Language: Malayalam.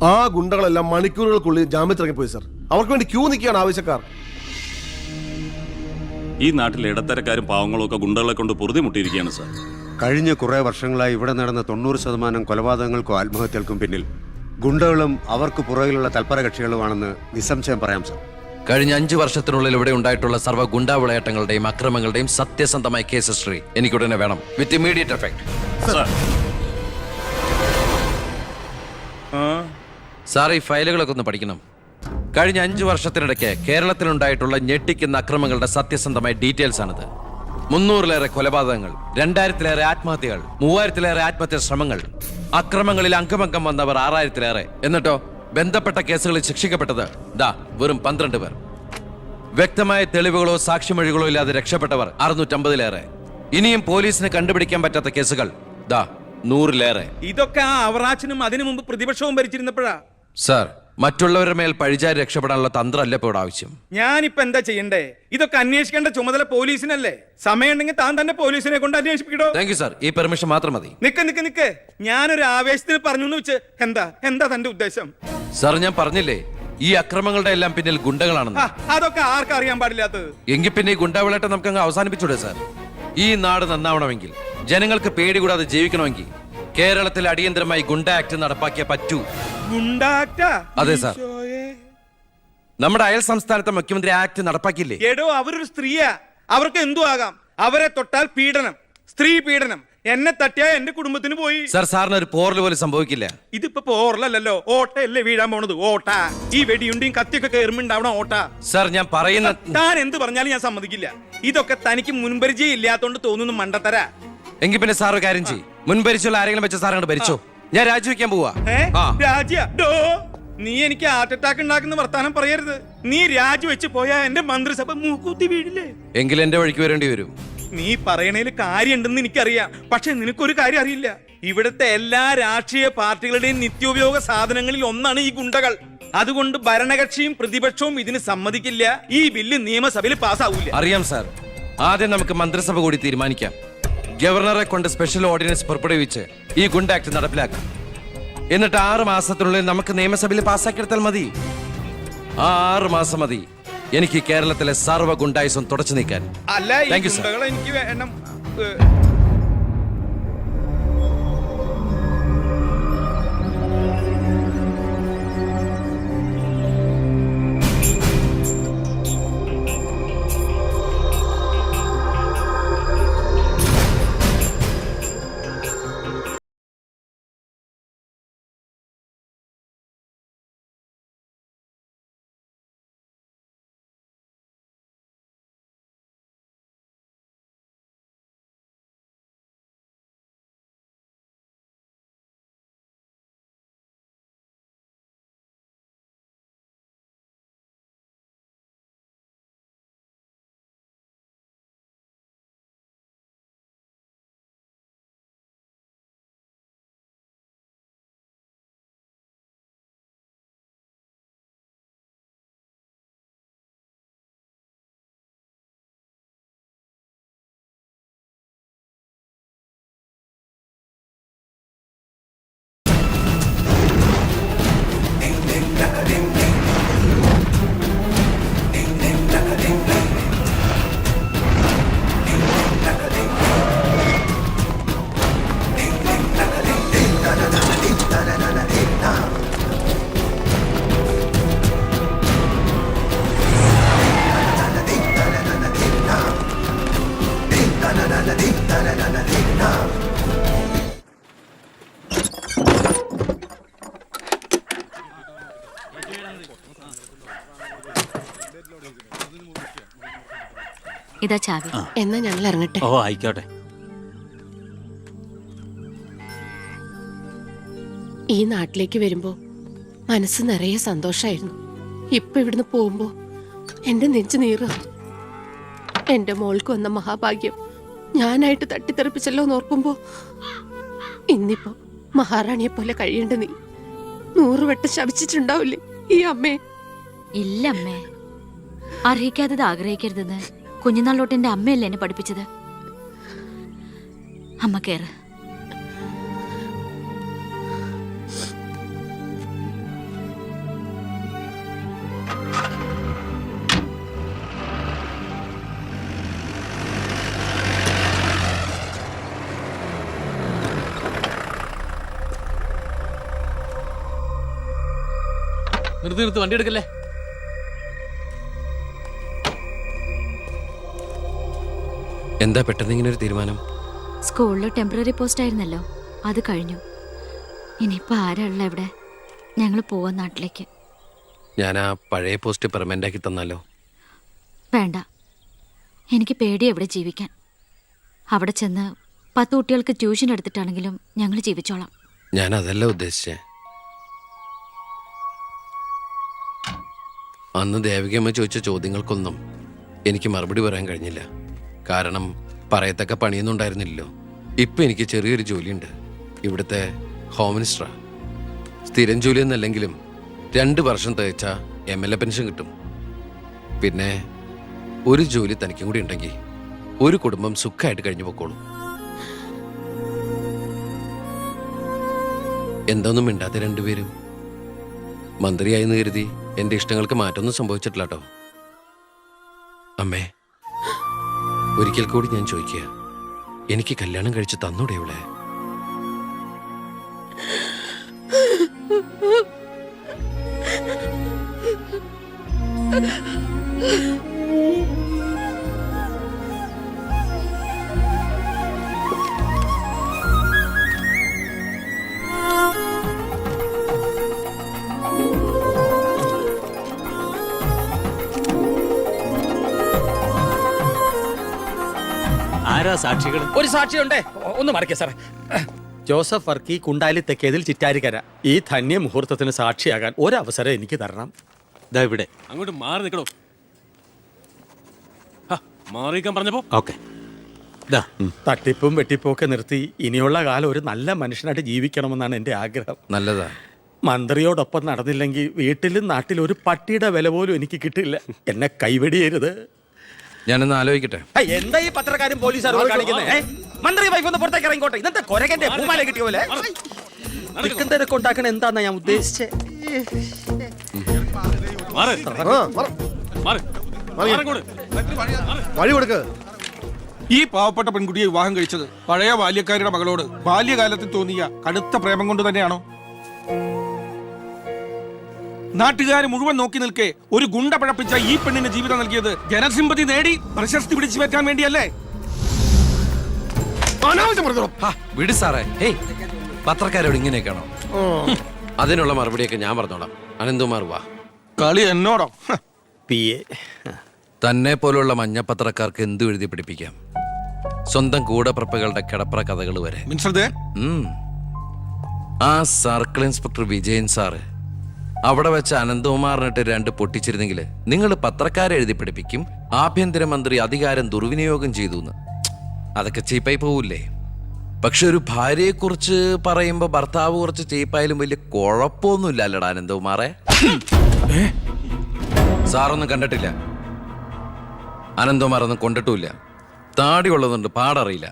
ആ ഗുണ്ടകളെല്ലാം മണിക്കൂറുകൾക്കുള്ളിൽ ജാമ്യത്തിറങ്ങിപ്പോയി സർ. അവർക്ക് വേണ്ടി ക്യൂ നിൽക്കുകയാണ് ആവശ്യക്കാർ. ഈ നാട്ടിലെ ഇടത്തരക്കാരും പാവങ്ങളും ഒക്കെ ഗുണ്ടകളെ കൊണ്ട് പൊറുതിമുട്ടിയിരിക്കുകയാണ് സാർ. കഴിഞ്ഞ കുറേ വർഷങ്ങളായി ഇവിടെ നടന്ന 90% കൊലപാതകങ്ങൾക്കും ആത്മഹത്യകൾക്കും പിന്നിൽ ഗുണ്ടകളും അവർക്ക് പുറകിലുള്ള തൽപര കക്ഷികളുമാണെന്ന് നിസ്സംശയം പറയാം സാർ. കഴിഞ്ഞ 5 വർഷത്തിനുള്ളിൽ ഇവിടെ ഉണ്ടായിട്ടുള്ള സർവ്വ ഗുണ്ടാ വിളയാട്ടങ്ങളുടെയും അക്രമങ്ങളുടെയും സത്യസന്ധമായ കേസ് ഹിസ്റ്ററി എനിക്കുടനെ വേണം, വിത്ത് ഇമ്മീഡിയറ്റ് എഫക്ട്. സാർ, ഈ ഫയലുകളൊക്കെ ഒന്ന് പഠിക്കണം. കഴിഞ്ഞ 5 വർഷത്തിനിടയ്ക്ക് കേരളത്തിലുണ്ടായിട്ടുള്ള ഞെട്ടിക്കുന്ന അക്രമങ്ങളുടെ സത്യസന്ധമായ ഡീറ്റെയിൽസ് ആണിത്. 300-ലേറെ കൊലപാതകങ്ങൾ, 2000-ലേറെ ആത്മഹത്യകൾ, 3000-ലേറെ ആത്മഹത്യാ ശ്രമങ്ങൾ, അക്രമങ്ങളിൽ അംഗമംഗം വന്നവർ 6000-ലേറെ. എന്നിട്ടോ ബന്ധപ്പെട്ട കേസുകളിൽ ശിക്ഷിക്കപ്പെട്ടത് വെറും 12 പേർ. വ്യക്തമായ തെളിവുകളോ സാക്ഷിമൊഴികളോ ഇല്ലാതെ രക്ഷപ്പെട്ടവർ 650-ലേറെ. ഇനിയും പോലീസിന് കണ്ടുപിടിക്കാൻ പറ്റാത്ത കേസുകൾ 100-ലേറെ. ഇതൊക്കെ ആ അവറാച്ചനും അതിനു മുമ്പ് പ്രതിപക്ഷവും ഭരിച്ചിരുന്നപ്പോഴാ. സാർ, മറ്റുള്ളവരുടെ മേൽ പഴിചാരി രക്ഷപ്പെടാനുള്ള തന്ത്രമല്ല ഇപ്പോൾ ആവശ്യം. ഞാനിപ്പോ എന്താ ചെയ്യണ്ടേ? ഇതൊക്കെ അന്വേഷിക്കേണ്ട ചുമതല പോലീസിനല്ലേ? സമയമുണ്ടെങ്കിൽ താൻ തന്നെ പോലീസിനെ കൊണ്ട് അന്വേഷിപ്പിക്കടോ. താങ്ക് യു സാർ, ഈ പെർമിഷൻ മാത്രം മതി. നിക്ക് ഞാനൊരു ആവേശത്തിന് പറഞ്ഞു വെച്ച് എന്താ തന്റെ ഉദ്ദേശം? സാർ, ഞാൻ പറഞ്ഞില്ലേ ഈ അക്രമങ്ങളുടെ എല്ലാം പിന്നിൽ ഗുണ്ടകളാണെന്ന്. അതൊക്കെ ആർക്കറിയാൻ പാടില്ലാത്തത്? എങ്കിൽ പിന്നെ ഈ ഗുണ്ടാവിളാട്ടം നമുക്ക് അങ്ങ് അവസാനിപ്പിച്ചൂടെ സാർ? ഈ നാട് നന്നാവണമെങ്കിൽ, ജനങ്ങൾക്ക് പേടി കൂടാതെ ജീവിക്കണമെങ്കിൽ കേരളത്തിൽ അടിയന്തരമായി ഗുണ്ട ആക്ട് നടപ്പാക്കിയേ പറ്റൂ. അതെ സാർ, നമ്മുടെ അയൽ സംസ്ഥാനത്തെ മുഖ്യമന്ത്രി ആക്ട് നടപ്പാക്കിയില്ലേ? എടോ, അവരൊരു സ്ത്രീയാ, അവർക്ക് എന്തു ആകാം. അവരെ തൊട്ടാൽ പീഡനം, സ്ത്രീ പീഡനം. എന്നെ തട്ടിയാ എന്റെ കുടുംബത്തിന് പോയി. സാർ, സാറിന് ഒരു പോറൽ പോലും സംഭവിക്കില്ല. ഇതിപ്പോ പോറലല്ലോ, ഓട്ടയല്ലേ വീഴാൻ പോണത്. ഓട്ട ഈ വെടിയുണ്ടിയും കത്തിയൊക്കെ കയറുമ്പോണ്ടാവണം ഓട്ട. സാർ, ഞാൻ പറയുന്ന താൻ എന്ത് പറഞ്ഞാലും ഞാൻ സമ്മതിക്കില്ല. ഇതൊക്കെ തനിക്ക് മുൻപരിചയം ഇല്ലാത്തോണ്ട് തോന്നുന്നു മണ്ടത്തര. എങ്കിൽ പിന്നെ സാർ ഒരു കാര്യം ചെയ്യും, മുൻപരിച്ചുള്ള ആരെങ്കിലും വെച്ച സാർ അങ്ങോട്ട് ഭരിച്ചോ. ഞാൻ രാജിവെക്കാൻ പോവാ. നീ എനിക്ക് ഹാർട്ട് അറ്റാക്ക് ഉണ്ടാക്കുന്ന വർത്താനം പറയരുത്. നീ രാജിവെച്ച് പോയാ എന്റെ മന്ത്രിസഭ മൂക്കൂത്തി വീഴില്ലേ? എങ്കിൽ എന്റെ വഴിക്ക് വരേണ്ടി വരും. നീ പറയണേല് കാര്യമുണ്ടെന്ന് എനിക്കറിയാം, പക്ഷെ നിനക്കൊരു കാര്യം അറിയില്ല. ഇവിടുത്തെ എല്ലാ രാഷ്ട്രീയ പാർട്ടികളുടെയും നിത്യോപയോഗ സാധനങ്ങളിൽ ഒന്നാണ് ഈ ഗുണ്ടകൾ. അതുകൊണ്ട് ഭരണകക്ഷിയും പ്രതിപക്ഷവും ഇതിന് സമ്മതിക്കില്ല. ഈ ബില്ല് നിയമസഭയിൽ പാസ്സാവൂല. അറിയാം സാർ, ആദ്യം നമുക്ക് മന്ത്രിസഭ കൂടി തീരുമാനിക്കാം. ഗവർണറെ കൊണ്ട് സ്പെഷ്യൽ ഓർഡിനൻസ് പുറപ്പെടുവിച്ച് ഈ ഗുണ്ട ആക്ട് നടപ്പിലാക്കാം. എന്നിട്ട് 6 മാസത്തിനുള്ളിൽ നമുക്ക് നിയമസഭയിൽ പാസ്സാക്കിയെടുത്താൽ മതി. 6 മാസം മതി എനിക്ക് കേരളത്തിലെ സർവ്വ ഗുണ്ടായുസം തുടച്ചു നീക്കാൻ. അല്ല, ഈ ഗുണ്ടകളെ എനിക്ക് വേണം. ഇതാ ചാവി. എന്നാ ഞങ്ങൾ ഇറങ്ങട്ടെ. ഓ ആയിക്കോട്ടെ. ഈ നാട്ടിലേക്ക് വരുമ്പോ മനസ്സ് നിറയെ സന്തോഷായിരുന്നു. ഇപ്പൊ ഇവിടുന്ന് പോകുമ്പോ എന്റെ നെഞ്ചു നീറുക. എന്റെ മോൾക്ക് വന്ന മഹാഭാഗ്യം ഞാനായിട്ട് തട്ടിത്തെറിപ്പിച്ചല്ലോ എന്നോർക്കുമ്പോ ഇന്നിപ്പോ മഹാറാണിയെ പോലെ കഴിയേണ്ട നീ 100 വട്ടം ശപിച്ചിട്ടുണ്ടാവില്ലേ ഈ അമ്മേ? ഇല്ല അമ്മേ, അർഹിക്കാത്തത് ആഗ്രഹിക്കരുതെന്ന് കുഞ്ഞുനാളോട്ട് എന്റെ അമ്മയല്ലേ എന്നെ പഠിപ്പിച്ചത്. അമ്മ കേറ്. നിർത്ത് വണ്ടി എടുക്കല്ലേ. എന്താ പെട്ടെന്ന് ഇങ്ങനെ ഒരു തീരുമാനം? സ്കൂളിൽ ടെമ്പററി പോസ്റ്റ് ആയിരുന്നല്ലോ, അത് കഴിഞ്ഞു. ഇനിയിപ്പോ ആരാ ഉള്ള ഇവിടെ? ഞങ്ങൾ പോവാൻ നാട്ടിലേക്ക്. ഞാൻ ആ പഴയ പോസ്റ്റ് പെർമനന്റ് ആക്കി തന്നാലോ? വേണ്ട, എനിക്ക് പേടി എവിടെ ജീവിക്കാൻ. അവിടെ ചെന്ന് 10 കുട്ടികൾക്ക് ട്യൂഷൻ എടുത്തിട്ടാണെങ്കിലും ഞങ്ങൾ ജീവിച്ചോളാം. ഞാൻ അതല്ല ഉദ്ദേശിച്ചേ. അന്ന് ദേവികമ്മ ചോദിച്ച ചോദ്യങ്ങൾക്കൊന്നും എനിക്ക് മറുപടി പറയാൻ കഴിഞ്ഞില്ല. കാരണം പറയത്തക്ക പണിയൊന്നും ഉണ്ടായിരുന്നില്ലല്ലോ. ഇപ്പം എനിക്ക് ചെറിയൊരു ജോലിയുണ്ട്, ഇവിടുത്തെ ഹോം മിനിസ്റ്ററാ. സ്ഥിരം ജോലിയൊന്നല്ലെങ്കിലും 2 വർഷം തികച്ച MLA പെൻഷൻ കിട്ടും. പിന്നെ ഒരു ജോലി തനിക്കും കൂടി ഉണ്ടെങ്കിൽ ഒരു കുടുംബം സുഖമായിട്ട് കഴിഞ്ഞു പോക്കോളും. എന്തൊന്നും മിണ്ടാത്ത രണ്ടുപേരും. മന്ത്രിയായെന്ന് കരുതി എൻ്റെ ഇഷ്ടങ്ങൾക്ക് മാറ്റമൊന്നും സംഭവിച്ചിട്ടില്ല കേട്ടോ. അമ്മേ, ഒരിക്കൽ കൂടി ഞാൻ ചോദിക്കുക, എനിക്ക് കല്യാണം കഴിച്ച് തന്നൂടെ ഇവളെ? ആരാ സാക്ഷികൾ? ഒരു സാക്ഷിയുണ്ടേ, ഒന്ന് മടക്കിയ സാറേ. ജോസഫ് വർക്കി, കുണ്ടാലി തെക്കേതിൽ, ചിറ്റാരിക്കര. ഈ ധന്യ മുഹൂർത്തത്തിന് സാക്ഷിയാകാൻ ഒരവസരം എനിക്ക് തരണം. ദാ ഇവിടെ. അങ്ങോട്ട് മാറി നിൽക്കണോ? മാറിയിക്കാൻ പറഞ്ഞപ്പോ ഓക്കെ. തട്ടിപ്പും വെട്ടിപ്പും ഒക്കെ നിർത്തി ഇനിയുള്ള കാലം ഒരു നല്ല മനുഷ്യനായിട്ട് ജീവിക്കണമെന്നാണ് എൻ്റെ ആഗ്രഹം. നല്ലതാ. മന്ത്രിയോടൊപ്പം നടന്നില്ലെങ്കിൽ വീട്ടിലും നാട്ടിലും ഒരു പട്ടിയുടെ വില പോലും എനിക്ക് കിട്ടില്ല. എന്നെ കൈവെടിയരുത്. ഞാനൊന്ന് ആലോചിക്കട്ടെ. എന്താ ഈ പത്രക്കാരും പോലീസുകാരും കാണിക്കുന്നത്? മന്ത്രി വൈഫ് ഒന്ന് പുറത്തേക്ക് ഇറങ്ങിക്കോട്ടെ. ഇന്നത്തെ കൊരകന്റെ പൂമാല കിട്ടിയ പോലെ ചിക്കൻ തിരക്ക് ഉണ്ടാക്കണ എന്താന്നാ ഞാൻ ഉദ്ദേശിച്ചേ. മാറ്. ആ, മാറ്. മാറ്. മാറി. അങ്ങോട്ട്. വഴി കൊടുക്ക്. ഈ പാവപ്പെട്ട പെൺകുട്ടിയെ വിവാഹം കഴിച്ചത് പഴയ ബാല്യക്കാരുടെ മകളോട് ബാല്യകാലത്തിൽ തോന്നിയ കടുത്ത പ്രേമം കൊണ്ട് തന്നെയാണോ? നാട്ടുകാർ മുഴുവൻ നോക്കി നിൽക്കെ ഒരു ഗുണ്ട പഴപ്പിച്ച ഈ പെണ്ണിന് ജീവിതം നൽകിയത് ജനസിമ്പതി നേടി പ്രശസ്തി പിടിച്ചു പറ്റാൻ വേണ്ടിയല്ലേ? അനാവശ്യം പറഞ്ഞോ. വിട് സാറേ. ഹേയ്, പത്രക്കാരോട് ഇങ്ങനെയൊക്കെയാണോ? അതിനുള്ള മറുപടിയൊക്കെ ഞാൻ പറഞ്ഞോളാം. അനന്തുമാർ വാ. കളി എന്നോടോ? പിയെ തന്നെ പോലുള്ള മഞ്ഞപ്പത്രക്കാർക്ക് എന്തു എഴുതി പിടിപ്പിക്കാം. സ്വന്തം കൂടപ്പിറപ്പുകളുടെ കിടപ്പറ കഥകൾ വരെ. ആ സർക്കിൾ ഇൻസ്പെക്ടർ വിജയൻ സാറ് അവിടെ വെച്ച് അനന്തകുമാറിനിട്ട് 2 പൊട്ടിച്ചിരുന്നെങ്കിൽ നിങ്ങൾ പത്രക്കാരെ എഴുതി പിടിപ്പിക്കും ആഭ്യന്തരമന്ത്രി അധികാരം ദുർവിനിയോഗം ചെയ്തു എന്ന്. അതൊക്കെ ചീപ്പായി പോവില്ലേ? പക്ഷെ ഒരു ഭാര്യയെക്കുറിച്ച് പറയുമ്പോൾ ഭർത്താവ് കുറച്ച് ചീപ്പായാലും വലിയ കുഴപ്പമൊന്നുമില്ല അല്ലടാ അനന്തകുമാറെ. സാറൊന്നും കണ്ടിട്ടില്ല, അനന്തകുമാറൊന്നും കൊണ്ടിട്ടുമില്ല. താടി ഉള്ളതുകൊണ്ട് പാടറിയില്ല.